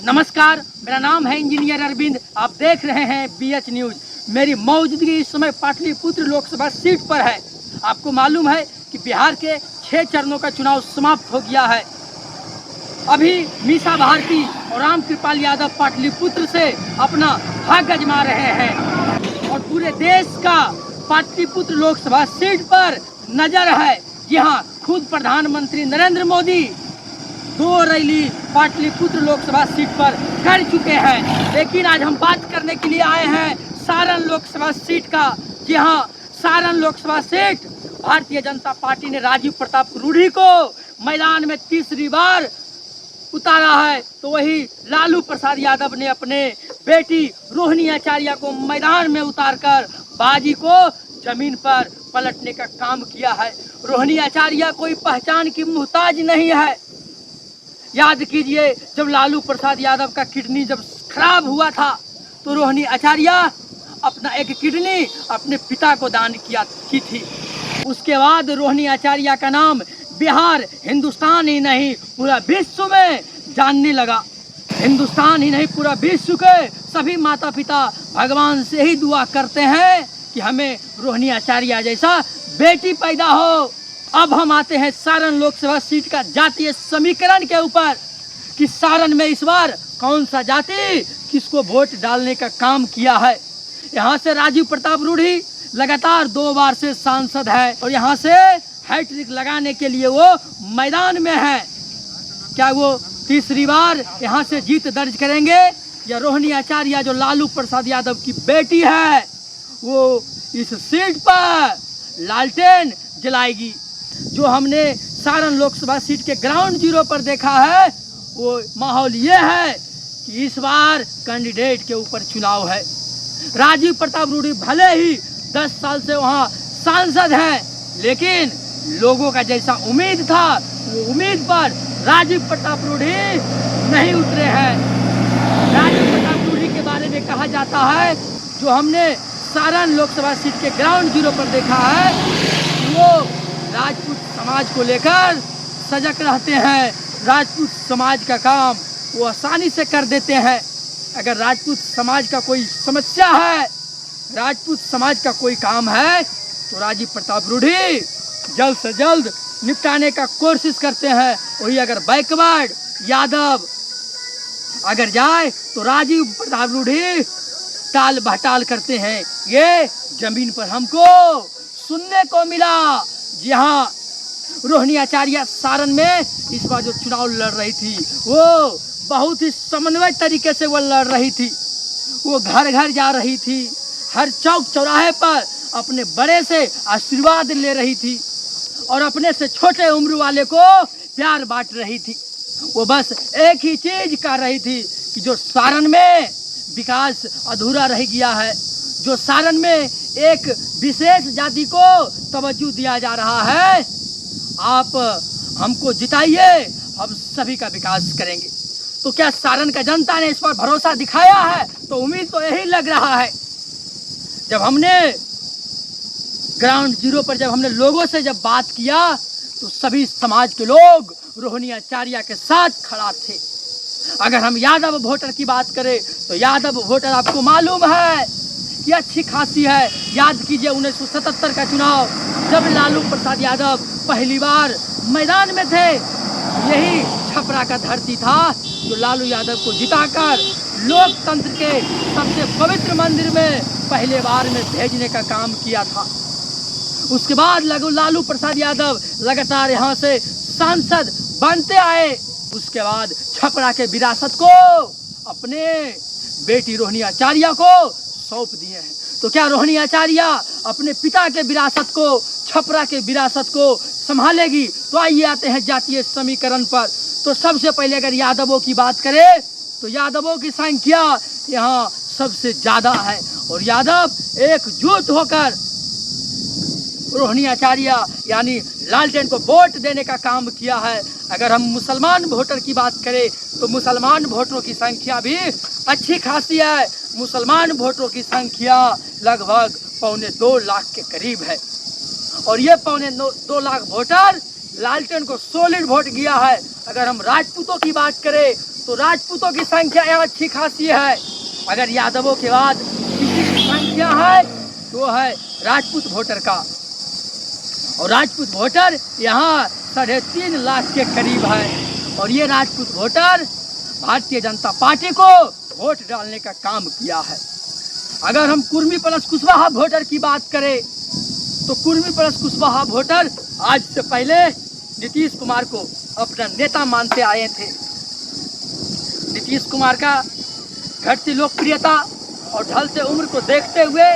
नमस्कार, मेरा नाम है इंजीनियर अरविंद। आप देख रहे हैं BH न्यूज। मेरी मौजूदगी इस समय पाटलिपुत्र लोकसभा सीट पर है। आपको मालूम है कि बिहार के 6 चरणों का चुनाव समाप्त हो गया है। अभी मीसा भारती और राम कृपाल यादव पाटलिपुत्र से अपना हक आजमा रहे हैं और पूरे देश का पाटलिपुत्र लोकसभा सीट पर नजर है। जी हाँ, खुद प्रधानमंत्री नरेंद्र मोदी 2 रैली पाटलिपुत्र लोकसभा सीट पर कर चुके हैं। लेकिन आज हम बात करने के लिए आए हैं सारण लोकसभा सीट का। जी हाँ, सारण लोकसभा सीट भारतीय जनता पार्टी ने राजीव प्रताप रूढ़ी को मैदान में तीसरी बार उतारा है, तो वही लालू प्रसाद यादव ने अपने बेटी रोहिणी आचार्य को मैदान में उतारकर बाजी को जमीन पर पलटने का काम किया है। रोहिणी आचार्य कोई पहचान की मुहताज नहीं है। याद कीजिए, जब लालू प्रसाद यादव का किडनी जब खराब हुआ था तो रोहिणी आचार्य अपना एक किडनी अपने पिता को दान की थी। उसके बाद रोहिणी आचार्य का नाम बिहार, हिंदुस्तान ही नहीं पूरा विश्व में जानने लगा। हिंदुस्तान ही नहीं पूरा विश्व के सभी माता पिता भगवान से ही दुआ करते हैं कि हमें रोहिणी आचार्य जैसा बेटी पैदा हो। अब हम आते हैं सारण लोकसभा सीट का जातीय समीकरण के ऊपर कि सारण में इस बार कौन सा जाति किसको वोट डालने का काम किया है। यहाँ से राजीव प्रताप रूढ़ी लगातार 2 बार से सांसद है और यहाँ से हैट्रिक लगाने के लिए वो मैदान में है। क्या वो तीसरी बार यहाँ से जीत दर्ज करेंगे या रोहिणी आचार्य जो लालू प्रसाद यादव की बेटी है वो इस सीट पर लालटेन जलाएगी। जो हमने सारण लोकसभा सीट के ग्राउंड जीरो पर देखा है वो माहौल ये है कि इस बार कैंडिडेट के ऊपर चुनाव है। राजीव प्रताप रूढ़ी भले ही 10 साल से वहाँ सांसद हैं, लेकिन लोगों का जैसा उम्मीद था वो उम्मीद पर राजीव प्रताप रूढ़ी नहीं उतरे हैं। राजीव प्रताप रूढ़ी के बारे में कहा जाता है, जो हमने सारण लोकसभा सीट के ग्राउंड जीरो पर देखा है, वो राजपूत समाज को लेकर सजग रहते हैं। राजपूत समाज का काम वो आसानी से कर देते हैं। अगर राजपूत समाज का कोई समस्या है, राजपूत समाज का कोई काम है, तो राजीव प्रताप रूढ़ी जल्द से जल्द निपटाने का कोशिश करते हैं। वही अगर बैकवर्ड यादव अगर जाए तो राजीव प्रताप रूढ़ी टाल बहटाल करते हैं। ये जमीन पर हमको सुनने को मिला। जी हाँ, रोहिणी आचार्य सारण में इस बार जो चुनाव लड़ रही थी वो बहुत ही समन्वय तरीके से वो लड़ रही थी। वो घर घर जा रही थी, हर चौक चौराहे पर अपने बड़े से आशीर्वाद ले रही थी और अपने से छोटे उम्र वाले को प्यार बांट रही थी। वो बस एक ही चीज कर रही थी कि जो सारण में विकास अधूरा रह गया है, जो सारण में एक विशेष जाति को तवज्जो दिया जा रहा है, आप हमको जिताइए, हम सभी का विकास करेंगे। तो क्या सारण का जनता ने इस पर भरोसा दिखाया है? तो उम्मीद तो यही लग रहा है। जब हमने ग्राउंड जीरो पर जब हमने लोगों से जब बात किया तो सभी समाज के लोग रोहिणी आचार्य के साथ खड़ा थे। अगर हम यादव वोटर की बात करें तो यादव वोटर आपको मालूम है कि अच्छी खासी है। याद कीजिए 1977 का चुनाव, जब लालू प्रसाद यादव पहली बार मैदान में थे, यही छपरा का धरती था जो लालू यादव को जिताकर लोकतंत्र के सबसे पवित्र मंदिर में पहले बार में भेजने का काम किया था। उसके बाद लालू प्रसाद यादव लगातार यहाँ से सांसद बनते आए। उसके बाद छपरा के विरासत को अपने बेटी रोहिणी आचार्य को सौंप दिए हैं। तो क्या रोहिणी आचार्य अपने पिता के विरासत को, छपरा के विरासत को संभालेगी? तो आइए आते हैं जातीय समीकरण पर। तो सबसे पहले अगर यादवों की बात करें तो यादवों की संख्या यहाँ सबसे ज्यादा है और यादव एकजुट होकर रोहिणी आचार्य यानी लालटेन को वोट देने का काम किया है। अगर हम मुसलमान वोटर की बात करें तो मुसलमान वोटरों की संख्या भी अच्छी खासी है। मुसलमान वोटरों की संख्या लगभग 2.25 लाख के करीब है और ये 2.25 लाख वोटर लालटेन को सॉलिड वोट दिया है। अगर हम राजपूतों की बात करें तो राजपूतों की संख्या यहाँ अच्छी खासी है। अगर यादवों के बाद किसी की संख्या है तो है राजपूत वोटर का, और राजपूत वोटर यहाँ 3.5 लाख के करीब है। और ये राजपूत वोटर भारतीय जनता पार्टी को वोट डालने का काम किया है। अगर हम कुर्मी प्लस कुशवाहा वोटर की बात करें तो कुर्मी प्लस कुशवाहा वोटर आज से पहले नीतीश कुमार को अपना नेता मानते आए थे। नीतीश कुमार का घटती लोकप्रियता और ढलते उम्र को देखते हुए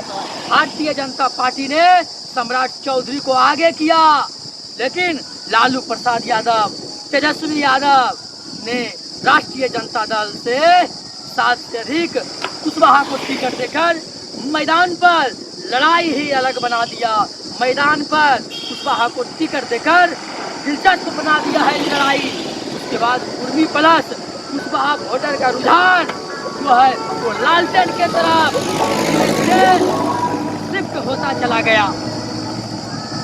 भारतीय जनता पार्टी ने सम्राट चौधरी को आगे किया, लेकिन लालू प्रसाद यादव, तेजस्वी यादव ने राष्ट्रीय जनता दल से 7 से अधिक कुशवाहा को टिकट देकर मैदान पर लड़ाई ही अलग बना दिया। मैदान पर कुशवाहा को टिकट देकर दिलचस्प बना दिया है लड़ाई। उसके बाद कुर्मी प्लस कुशवाहा वोटर का रुझान जो है वो लालटेन के तरफ शिफ्ट होता चला गया।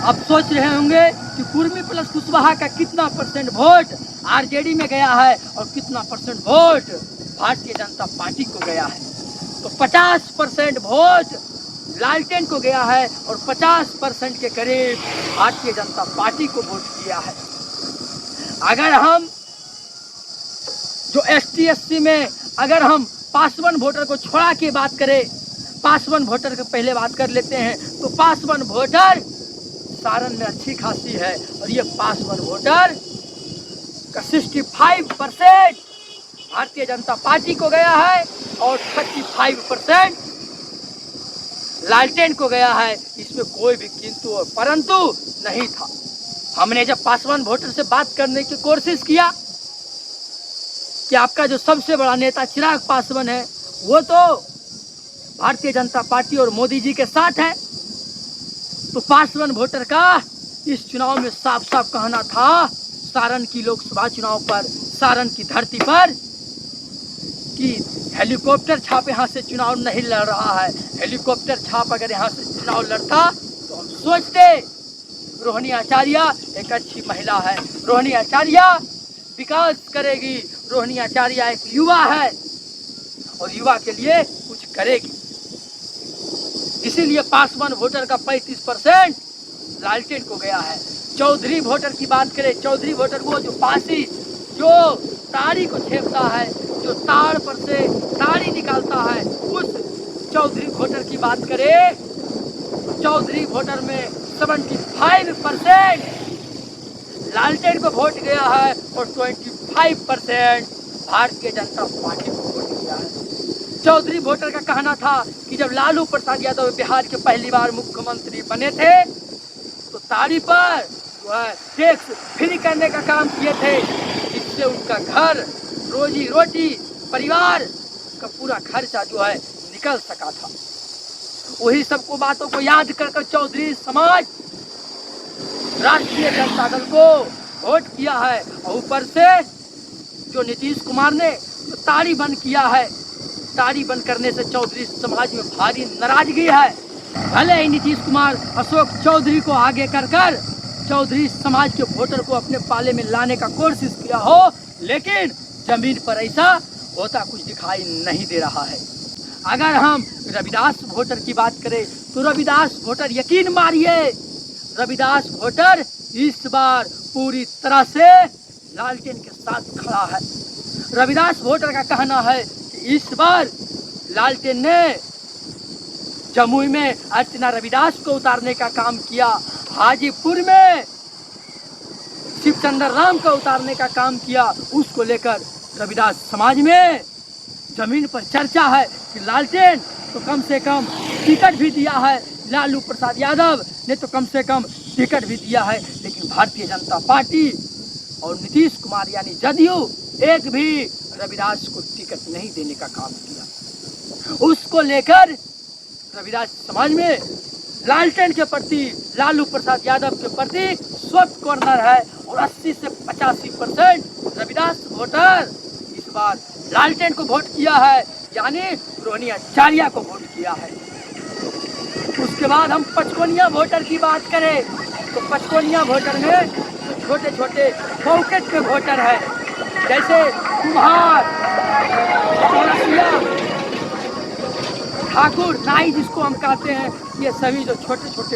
अब सोच रहे होंगे कि कुर्मी प्लस कुशवाहा का कितना % वोट आरजेडी में गया है और कितना % वोट भारतीय जनता पार्टी को गया है। तो 50% वोट लालटेन को गया है और 50% के करीब भारतीय जनता पार्टी को वोट किया है। अगर हम जो ST SC में अगर हम पासवान वोटर को छोड़ा के बात करें, पासवान वोटर को पहले बात कर लेते हैं, तो पासवान वोटर सारण में अच्छी खासी है और ये पासवान वोटर का 65% भारतीय जनता पार्टी को गया है और 35% लालटेन को गया है। इसमें कोई भी किंतु और परंतु नहीं था। हमने जब पासवान वोटर से बात करने की कोशिश किया कि आपका जो सबसे बड़ा नेता चिराग पासवान है वो तो भारतीय जनता पार्टी और मोदी जी के साथ है, तो पासवान वोटर का इस चुनाव में साफ साफ कहना था, सारण की लोकसभा चुनाव पर, सारण की धरती पर, कि हेलीकॉप्टर छाप यहाँ से चुनाव नहीं लड़ रहा है। हेलीकॉप्टर छाप अगर यहाँ से चुनाव लड़ता तो हम सोचते रोहिणी आचार्य एक अच्छी महिला है, रोहिणी आचार्य विकास करेगी, रोहिणी आचार्य एक युवा है और युवा के लिए कुछ करेगी। इसीलिए पासवान वोटर का 35% लालटेन को गया है। चौधरी वोटर की बात करें, चौधरी वोटर वो जो पासी जो ताड़ी को छेपता है, जो ताड़ पर से ताड़ी निकालता है, उस चौधरी वोटर की बात करें, चौधरी वोटर में 75% लालटेन को वोट गया है और 25% भारतीय जनता पार्टी को वोट किया है। चौधरी वोटर का कहना था कि जब लालू प्रसाद यादव बिहार के पहली बार मुख्यमंत्री बने थे तो ताड़ी पर टैक्स फ्री करने का काम किए थे, जिससे उनका घर, रोजी रोटी, परिवार का पूरा खर्चा जो है निकल सका था। वही सबको बातों को याद कर चौधरी समाज राष्ट्रीय जनता दल को वोट किया है और ऊपर से जो नीतीश कुमार ने तो ताड़ी बंद किया है, ताड़ी बंद करने से चौधरी समाज में भारी नाराजगी है। भले ही नीतीश कुमार अशोक चौधरी को आगे कर चौधरी समाज के वोटर को अपने पाले में लाने का कोशिश किया हो, लेकिन जमीन पर ऐसा होता कुछ दिखाई नहीं दे रहा है। अगर हम रविदास वोटर की बात करें तो रविदास वोटर, यकीन मानिए, रविदास वोटर इस बार पूरी तरह से लालटेन के साथ खड़ा है। रविदास वोटर का कहना है कि इस बार लालटेन ने जमुई में अर्चना रविदास को उतारने का काम किया, हाजीपुर में शिवचंद्र राम को उतारने का काम किया। उसको लेकर रविदास समाज में जमीन पर चर्चा है कि लालटेन तो कम से कम टिकट भी दिया है, लालू प्रसाद यादव ने तो कम से कम टिकट भी दिया है, लेकिन भारतीय जनता पार्टी और नीतीश कुमार यानी जदयू एक भी रविदास को टिकट नहीं देने का काम किया। उसको लेकर रविदास समाज में लालटेन के प्रति, लालू प्रसाद यादव के प्रति सॉफ्ट कॉर्नर है और 80 से 85% रविदास वोटर इस बार लालटेन को वोट किया है, यानी रोहिणी आचार्य को वोट किया है। उसके बाद हम पचकोनिया वोटर की बात करें तो पचकोनिया वोटर में तो छोटे छोटे पॉकेट के वोटर है, जैसे कुम्हार, चौरसिया, ठाकुर, नाई जिसको हम कहते हैं, ये सभी जो छोटे छोटे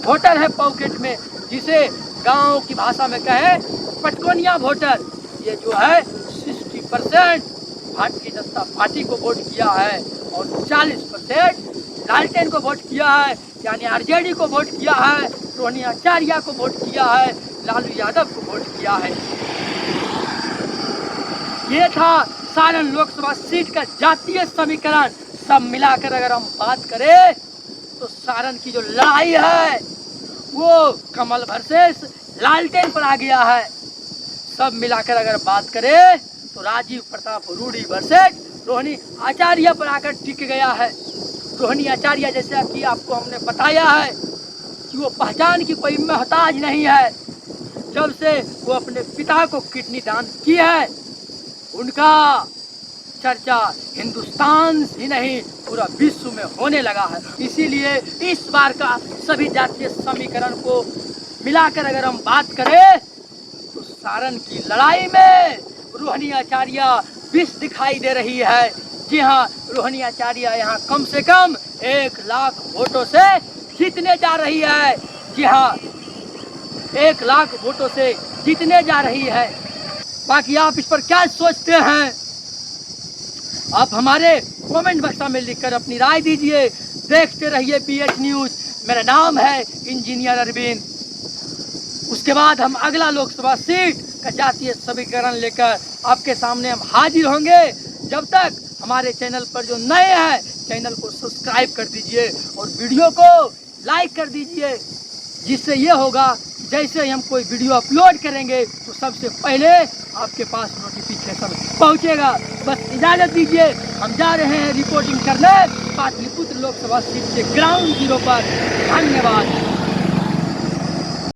वोटर है पॉकेट में, जिसे गांव की भाषा में कहे पटकोनिया वोटर, ये जो है 60% भारतीय जनता पार्टी को वोट किया है और 40% लालटेन को वोट किया है, यानी आरजेडी को वोट किया है, रोहिणी आचार्य को वोट किया है, लालू यादव को वोट किया है। ये था सारण लोकसभा सीट का जातीय समीकरण। सब मिलाकर अगर हम बात करें तो सारण की जो लड़ाई है वो कमल वर्सेस लालटेन पर आ गया है। सब मिलाकर अगर बात करें तो राजीव प्रताप रूडी वर्सेस रोहिणी आचार्य पर आकर टिक गया है। रोहिणी आचार्य जैसा कि आपको हमने बताया है कि वो पहचान की कोई मोहताज नहीं है। जब से वो अपने पिता को किडनी दान की है, उनका चर्चा हिंदुस्तान ही नहीं पूरा विश्व में होने लगा है। इसीलिए इस बार का सभी जातीय समीकरण को मिलाकर अगर हम बात करें तो सारण की लड़ाई में रोहिणी आचार्य विष दिखाई दे रही है। जी हाँ, रोहिणी आचार्य यहाँ कम से कम 1 लाख वोटों से जीतने जा रही है। जी हाँ, 1 लाख वोटों से जीतने जा रही है। बाकी आप इस पर क्या सोचते हैं, आप हमारे कमेंट बॉक्स में लिखकर अपनी राय दीजिए। देखते रहिए BH न्यूज। मेरा नाम है इंजीनियर अरविंद। उसके बाद हम अगला लोकसभा सीट का जातीय समीकरण लेकर आपके सामने हम हाजिर होंगे। जब तक हमारे चैनल पर जो नए हैं, चैनल को सब्सक्राइब कर दीजिए और वीडियो को लाइक कर दीजिए, जिससे ये होगा जैसे ही हम कोई वीडियो अपलोड करेंगे तो सबसे पहले आपके पास नोटिफिकेशन पहुंचेगा। बस इजाज़त दीजिए, हम जा रहे हैं रिपोर्टिंग करने पाटलिपुत्र लोकसभा सीट के ग्राउंड जीरो पर। धन्यवाद।